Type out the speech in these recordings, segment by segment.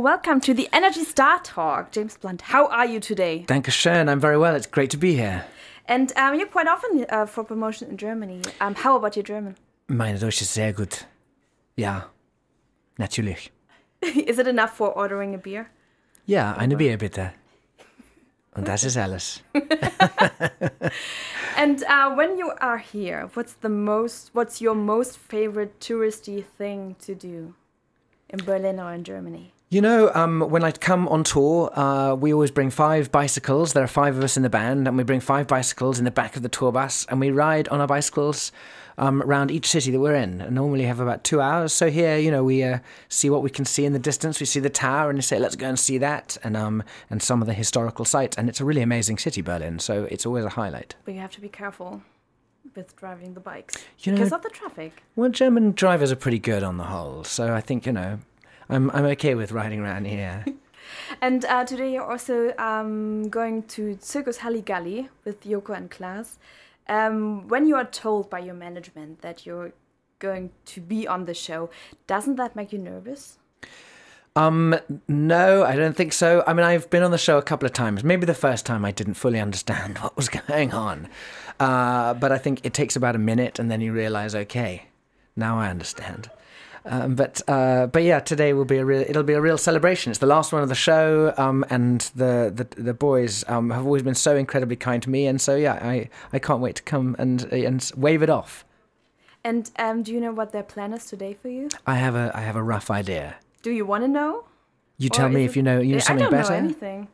welcome to the Energy Star Talk. James Blunt, how are you today? Dankeschön, I'm very well. It's great to be here. And you're quite often for promotion in Germany. How about your German? Meine Deutsch ist sehr gut. Ja, natürlich. Is it enough for ordering a beer? Ja, eine Bier bitte. Und das ist alles. And when you are here, what's your most favorite touristy thing to do in Berlin or in Germany? You know, when I come on tour, we always bring 5 bicycles. There are 5 of us in the band, and we bring 5 bicycles in the back of the tour bus, and we ride on our bicycles around each city that we're in. And normally have about 2 hours. So here, you know, we see what we can see in the distance. We see the tower, and we say, let's go and see that, and some of the historical sites. And it's a really amazing city, Berlin. So it's always a highlight. But you have to be careful with driving the bikes because of the traffic. Well, German drivers are pretty good on the whole. So I think, you know, I'm okay with riding around here. And today you're also going to Circus Halligalli with Joko and Klaas. When you are told by your management that you're going to be on the show, doesn't that make you nervous? No, I don't think so. I mean, I've been on the show a couple of times. Maybe the first time I didn't fully understand what was going on. But I think it takes about a minute and then you realize, okay, now I understand. But yeah, today it'll be a real celebration. It's the last one of the show, and the boys have always been so incredibly kind to me, and so yeah, I can't wait to come and wave it off. And do you know what their plan is today for you? I have a rough idea. Do you want to know? You tell me if you know something better. I don't know anything.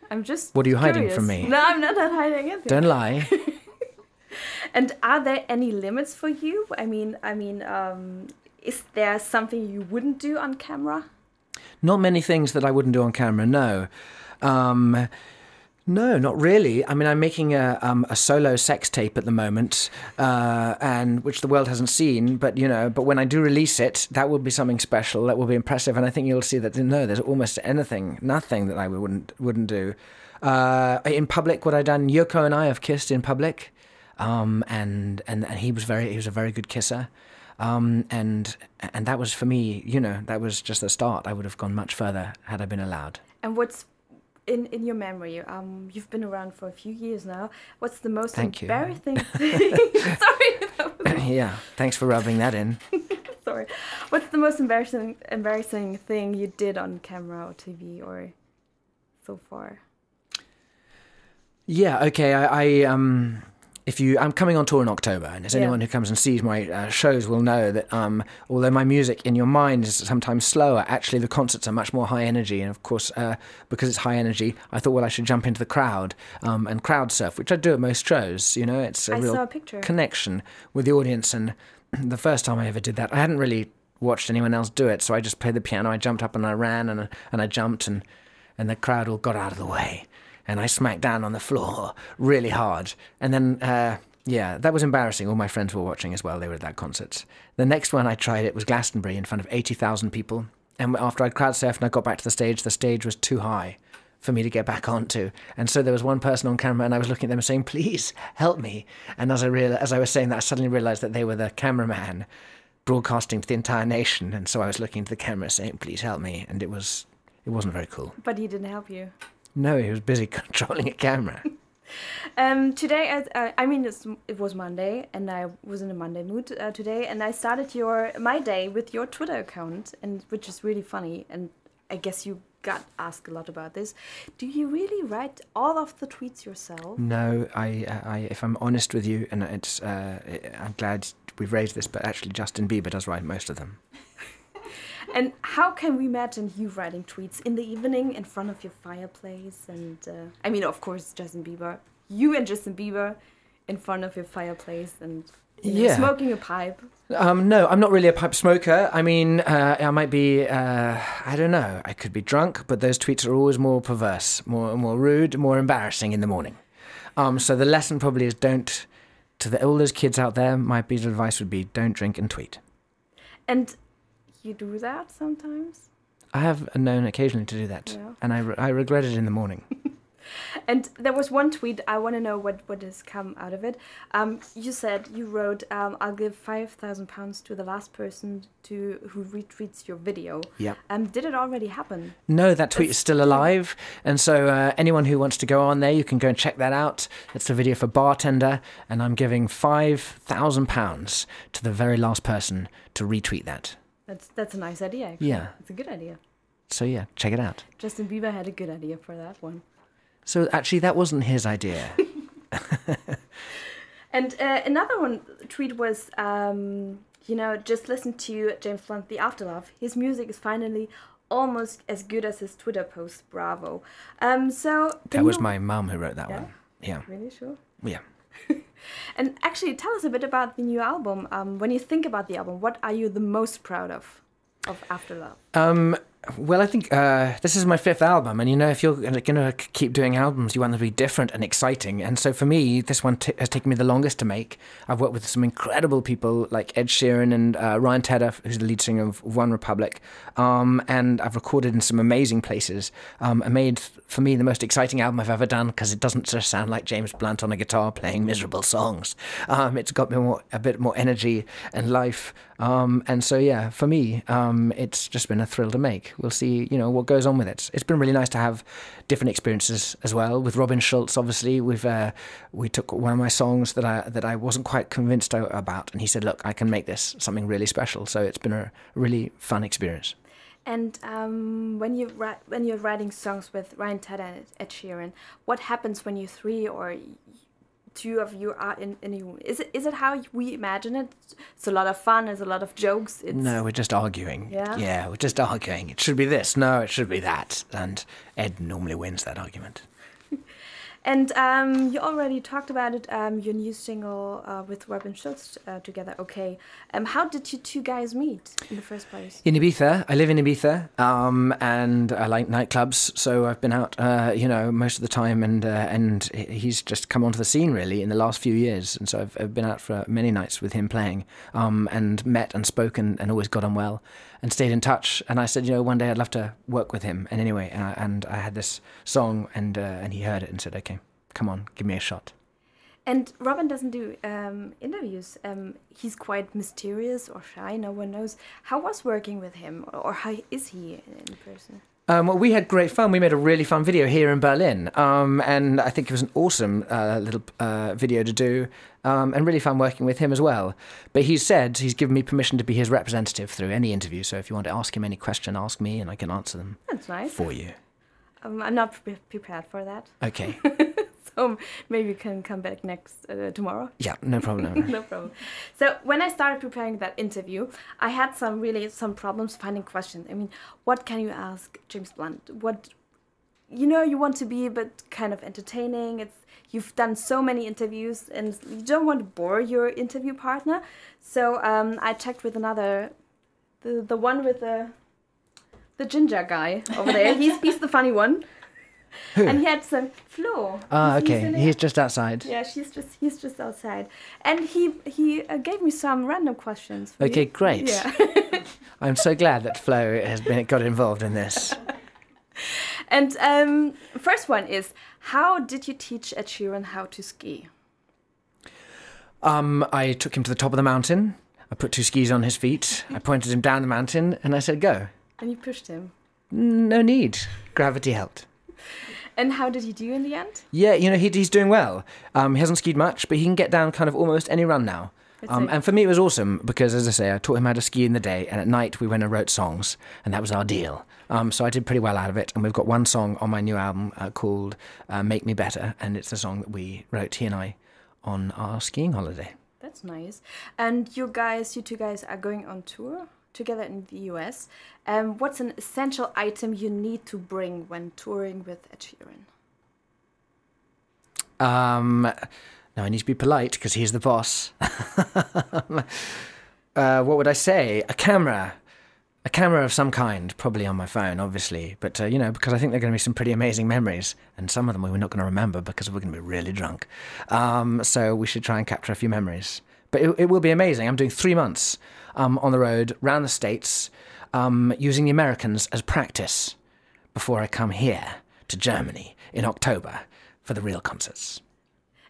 I'm just. What are you curious. hiding from me? No, I'm not hiding anything. Don't lie. And are there any limits for you? I mean. Is there something you wouldn't do on camera? Not many things that I wouldn't do on camera, no. No, not really. I mean, I'm making a solo sex tape at the moment, and which the world hasn't seen. But you know, when I do release it, that will be something special. That will be impressive, and I think you'll see that. No, there's almost nothing that I wouldn't do. In public, what I've done, Yoko and I have kissed in public, and he was a very good kisser. And that was for me, you know, that was just the start. I would have gone much further had I been allowed. And what's in your memory? You've been around for a few years now. What's the most embarrassing thing? Sorry. Yeah, thanks for rubbing that in. Sorry. What's the most embarrassing thing you did on camera or TV or so far? Yeah. Okay. I'm coming on tour in October, and anyone who comes and sees my shows will know that although my music in your mind is sometimes slower, actually the concerts are much more high energy. And of course, because it's high energy, I thought, well, I should jump into the crowd and crowd surf, which I do at most shows. You know, it's a real connection with the audience. And the first time I ever did that, I hadn't really watched anyone else do it, so I just played the piano. I jumped up and I ran and I jumped, and the crowd all got out of the way. And I smacked down on the floor really hard. And then, that was embarrassing. All my friends were watching as well. They were at that concert. The next one I tried, it was Glastonbury in front of 80,000 people. And after I'd crowd surfed and I got back to the stage was too high for me to get back onto. And so there was one person on camera, and I was looking at them saying, please help me. And as I was saying that, I suddenly realized that they were the cameraman broadcasting to the entire nation. And so I was looking into the camera saying, please help me. And it wasn't very cool. But he didn't help you. No, he was busy controlling a camera. Today, it was Monday, and I was in a Monday mood today, and I started my day with your Twitter account, and which is really funny, and I guess you got asked a lot about this. Do you really write all of the tweets yourself? No, I if I'm honest with you, and I'm glad we've raised this, but actually Justin Bieber does write most of them. And how can we imagine you writing tweets in the evening in front of your fireplace? And of course, Justin Bieber. You and Justin Bieber in front of your fireplace and smoking a pipe. No, I'm not really a pipe smoker. I mean, I might be, I don't know. I could be drunk, but those tweets are always more perverse, more rude, more embarrassing in the morning. So the lesson probably is all those kids out there, my piece of advice would be don't drink and tweet. And you do that sometimes? I have known occasionally to do that, and I regret it in the morning. And there was one tweet, I want to know what has come out of it. You said, you wrote, I'll give £5,000 to the last person who retweets your video. Yeah. Did it already happen? No, that tweet is still alive. And so anyone who wants to go on there, you can go and check that out. It's a video for Bartender, and I'm giving £5,000 to the very last person to retweet that. That's a nice idea, actually. Yeah. It's a good idea. So yeah, check it out. Justin Bieber had a good idea for that one. So actually, that wasn't his idea. And another one tweet was, just listen to James Blunt, The Afterlife. His music is finally almost as good as his Twitter post. Bravo. That was my mum who wrote that one. Yeah. Really? Sure? Yeah. And actually, tell us a bit about the new album. When you think about the album, what are you the most proud of Afterlife? Well, I think this is my 5th album, and if you're going to keep doing albums, you want them to be different and exciting. And so for me, this one has taken me the longest to make. I've worked with some incredible people like Ed Sheeran and Ryan Tedder, who's the lead singer of One Republic, and I've recorded in some amazing places. I made, for me, the most exciting album I've ever done, because it doesn't just sound like James Blunt on a guitar playing miserable songs. It's got a bit more energy and life. And so, yeah, for me, it's just been a thrill to make. We'll see, what goes on with it. It's been really nice to have different experiences as well. With Robin Schulz, obviously, we took one of my songs that I wasn't quite convinced about, and he said, "Look, I can make this something really special." So it's been a really fun experience. And when you're writing songs with Ryan Tedder and Ed Sheeran, what happens when you 3 or 2 of you are in a room? Is it how we imagine it? It's a lot of fun. There's a lot of jokes. No, we're just arguing. Yeah, we're just arguing. It should be this. No, it should be that. And Ed normally wins that argument. And you already talked about it. Your new single with Robin Schulz together. Okay. How did you 2 guys meet in the first place? In Ibiza. I live in Ibiza, and I like nightclubs. So I've been out, most of the time, and he's just come onto the scene really in the last few years. And so I've been out for many nights with him playing, and met and spoken and always got on well, and stayed in touch. And I said, one day I'd love to work with him. And anyway, and I had this song, and he heard it and said, "Okay, come on, give me a shot." And Robin doesn't do interviews. He's quite mysterious or shy. No one knows. How was working with him, or how is he in person? Well, we had great fun. We made a really fun video here in Berlin, and I think it was an awesome little video to do, and really fun working with him as well. But he said he's given me permission to be his representative through any interview, so if you want to ask him any question, ask me, and I can answer them. That's nice. For you. I'm not prepared for that. Okay. So maybe you can come back tomorrow. Yeah, no problem. No problem. So when I started preparing that interview, I had some problems finding questions. I mean, what can you ask James Blunt? What, you want to be a bit kind of entertaining. You've done so many interviews, and you don't want to bore your interview partner. So I checked with the one with the ginger guy over there. He's the funny one. Who? And he had some Flo. Okay. He's just outside. Yeah, he's just outside. And he gave me some random questions. Okay, great. Yeah. I'm so glad that Flo has got involved in this. And first one is, how did you teach Ed Sheeran how to ski? I took him to the top of the mountain. I put 2 skis on his feet. I pointed him down the mountain, and I said, "Go." And you pushed him? No need. Gravity helped. And how did he do in the end? Yeah, he's doing well. He hasn't skied much, but he can get down kind of almost any run now. And for me, it was awesome because, as I say, I taught him how to ski in the day, and at night we went and wrote songs, and that was our deal. So I did pretty well out of it, and we've got one song on my new album called Make Me Better, and it's the song that we wrote, he and I, on our skiing holiday. That's nice. And you 2 guys are going on tour together in the US. What's an essential item you need to bring when touring with Ed Sheeran? Now I need to be polite because he's the boss. What would I say? A camera of some kind, probably on my phone, obviously. But, because I think there are going to be some pretty amazing memories. And some of them we're not going to remember because we're going to be really drunk. So we should try and capture a few memories. But it will be amazing. I'm doing 3 months on the road, around the States, using the Americans as practice before I come here to Germany in October for the real concerts.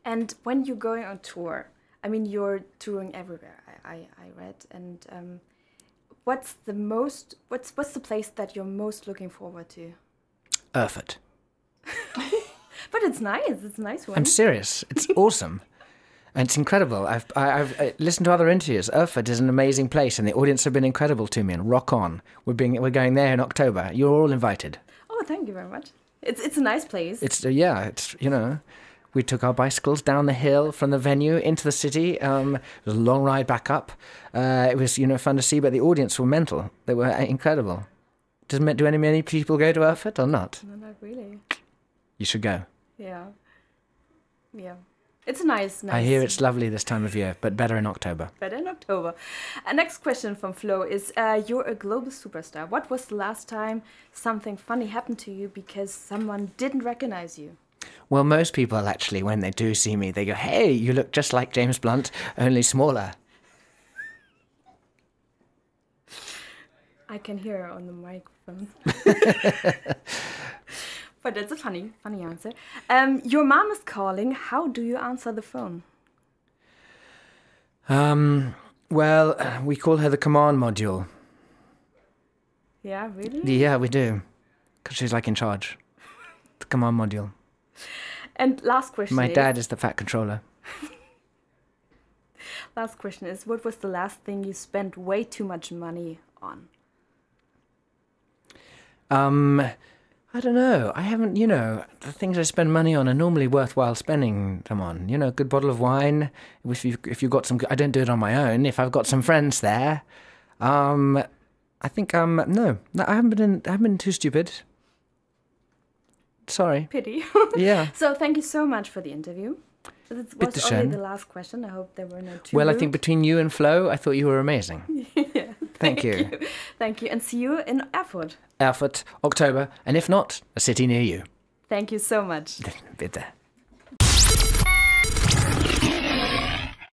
And when you're going on tour, I mean, you're touring everywhere, I read. And what's the place that you're most looking forward to? Erfurt. But it's nice. It's a nice one. I'm serious. It's awesome. And it's incredible. I've listened to other interviews. Erfurt is an amazing place, and the audience have been incredible to me. And rock on. We're going there in October. You're all invited. Oh, thank you very much. It's a nice place. It's we took our bicycles down the hill from the venue into the city. It was a long ride back up. It was fun to see, but the audience were mental. They were incredible. Do many people go to Erfurt or not? No, not really. You should go. Yeah. It's nice. I hear it's lovely this time of year, but better in October. Better in October. Next question from Flo is, you're a global superstar. What was the last time something funny happened to you because someone didn't recognize you? Well, most people actually, when they do see me, they go, hey, you look just like James Blunt, only smaller. I can hear her on the microphone. But it's a funny answer. Your mom is calling. How do you answer the phone? Well, we call her the command module. Yeah, really? Yeah, we do. Because she's like in charge. The command module. And last question My dad is the fat controller. Last question is, what was the last thing you spent way too much money on? I don't know. I haven't, the things I spend money on are normally worthwhile spending them on. A good bottle of wine. If you've got some, I don't do it on my own. If I've got some friends there, I think no, I haven't been too stupid. Sorry. Pity. Yeah. So thank you so much for the interview. It was only the last question. I hope there were no too Well, rude. I think between you and Flo, I thought you were amazing. Yeah. Thank you. Thank you. And see you in Erfurt. Erfurt, October, and if not, a city near you. Thank you so much. Bitte.